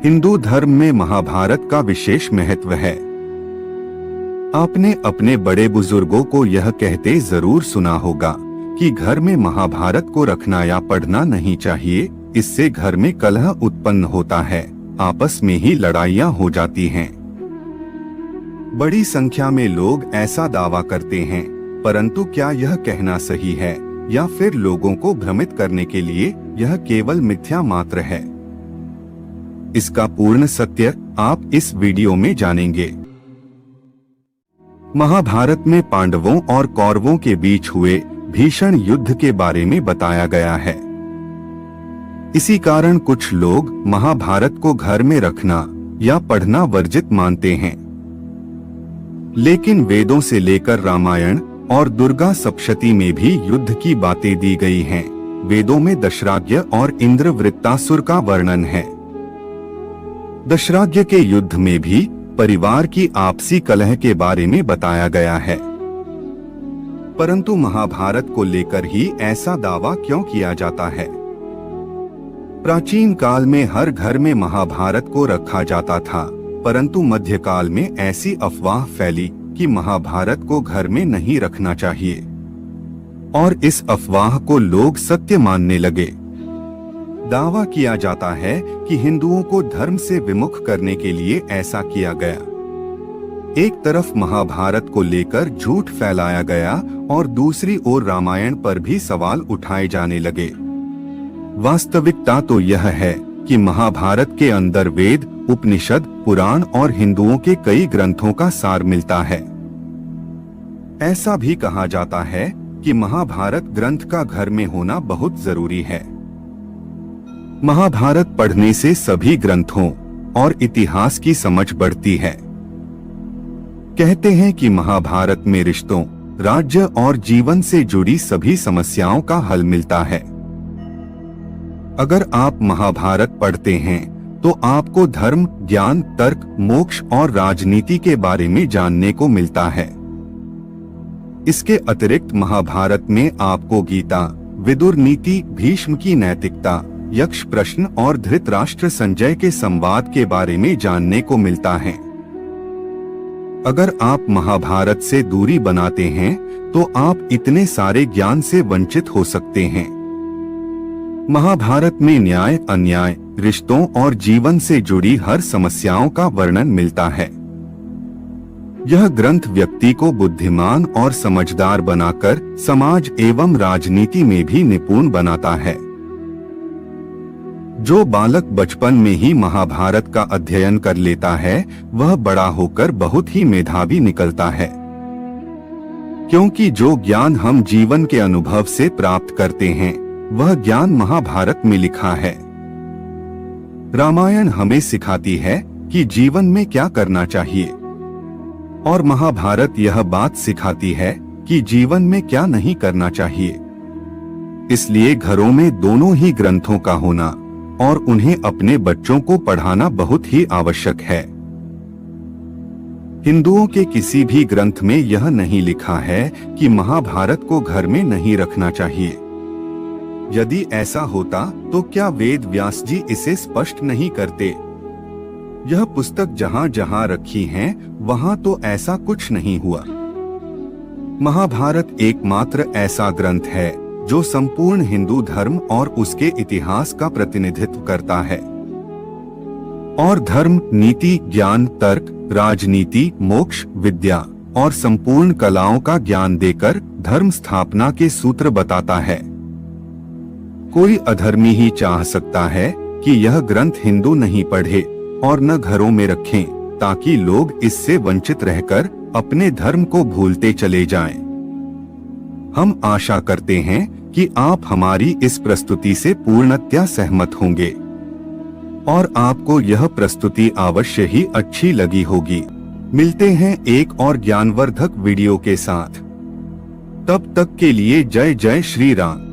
हिंदू धर्म में महाभारत का विशेष महत्व है। आपने अपने बड़े बुजुर्गों को यह कहते जरूर सुना होगा कि घर में महाभारत को रखना या पढ़ना नहीं चाहिए, इससे घर में कलह उत्पन्न होता है, आपस में ही लड़ाइयाँ हो जाती हैं। बड़ी संख्या में लोग ऐसा दावा करते हैं, परंतु क्या यह कहना सही है या फिर लोगों को भ्रमित करने के लिए यह केवल मिथ्या मात्र है? इसका पूर्ण सत्य आप इस वीडियो में जानेंगे। महाभारत में पांडवों और कौरवों के बीच हुए भीषण युद्ध के बारे में बताया गया है। इसी कारण कुछ लोग महाभारत को घर में रखना या पढ़ना वर्जित मानते हैं। लेकिन वेदों से लेकर रामायण और दुर्गा सप्तशती में भी युद्ध की बातें दी गई हैं। वेदों में दशराज्य और इंद्रवृत्तासुर का वर्णन है। दशराज्य के युद्ध में भी परिवार की आपसी कलह के बारे में बताया गया है। परंतु महाभारत को लेकर ही ऐसा दावा क्यों किया जाता है? प्राचीन काल में हर घर में महाभारत को रखा जाता था, परंतु मध्यकाल में ऐसी अफवाह फैली कि महाभारत को घर में नहीं रखना चाहिए और इस अफवाह को लोग सत्य मानने लगे। दावा किया जाता है कि हिंदुओं को धर्म से विमुख करने के लिए ऐसा किया गया। एक तरफ महाभारत को लेकर झूठ फैलाया गया और दूसरी ओर रामायण पर भी सवाल उठाए जाने लगे। वास्तविकता तो यह है कि महाभारत के अंदर वेद, उपनिषद, पुराण और हिंदुओं के कई ग्रंथों का सार मिलता है। ऐसा भी कहा जाता है कि महाभारत ग्रंथ का घर में होना बहुत जरूरी है। महाभारत पढ़ने से सभी ग्रंथों और इतिहास की समझ बढ़ती है। कहते हैं कि महाभारत में रिश्तों, राज्य और जीवन से जुड़ी सभी समस्याओं का हल मिलता है। अगर आप महाभारत पढ़ते हैं तो आपको धर्म, ज्ञान, तर्क, मोक्ष और राजनीति के बारे में जानने को मिलता है। इसके अतिरिक्त महाभारत में आपको गीता, विदुर नीति, भीष्म की नैतिकता, यक्ष प्रश्न और धृतराष्ट्र संजय के संवाद के बारे में जानने को मिलता है। अगर आप महाभारत से दूरी बनाते हैं तो आप इतने सारे ज्ञान से वंचित हो सकते हैं। महाभारत में न्याय, अन्याय, रिश्तों और जीवन से जुड़ी हर समस्याओं का वर्णन मिलता है। यह ग्रंथ व्यक्ति को बुद्धिमान और समझदार बनाकर समाज एवं राजनीति में भी निपुण बनाता है। जो बालक बचपन में ही महाभारत का अध्ययन कर लेता है वह बड़ा होकर बहुत ही मेधावी निकलता है, क्योंकि जो ज्ञान हम जीवन के अनुभव से प्राप्त करते हैं वह ज्ञान महाभारत में लिखा है। रामायण हमें सिखाती है कि जीवन में क्या करना चाहिए और महाभारत यह बात सिखाती है कि जीवन में क्या नहीं करना चाहिए। इसलिए घरों में दोनों ही ग्रंथों का होना और उन्हें अपने बच्चों को पढ़ाना बहुत ही आवश्यक है। हिंदुओं के किसी भी ग्रंथ में यह नहीं लिखा है कि महाभारत को घर में नहीं रखना चाहिए। यदि ऐसा होता तो क्या वेद व्यास जी इसे स्पष्ट नहीं करते? यह पुस्तक जहाँ जहाँ रखी है वहाँ तो ऐसा कुछ नहीं हुआ। महाभारत एकमात्र ऐसा ग्रंथ है जो संपूर्ण हिंदू धर्म और उसके इतिहास का प्रतिनिधित्व करता है और धर्म, नीति, ज्ञान, तर्क, राजनीति, मोक्ष, विद्या और संपूर्ण कलाओं का ज्ञान देकर धर्म स्थापना के सूत्र बताता है। कोई अधर्मी ही चाह सकता है कि यह ग्रंथ हिंदू नहीं पढ़े और न घरों में रखें, ताकि लोग इससे वंचित रहकर अपने धर्म को भूलते चले जाएं। हम आशा करते हैं कि आप हमारी इस प्रस्तुति से पूर्णतया सहमत होंगे और आपको यह प्रस्तुति अवश्य ही अच्छी लगी होगी। मिलते हैं एक और ज्ञानवर्धक वीडियो के साथ। तब तक के लिए जय जय श्री राम।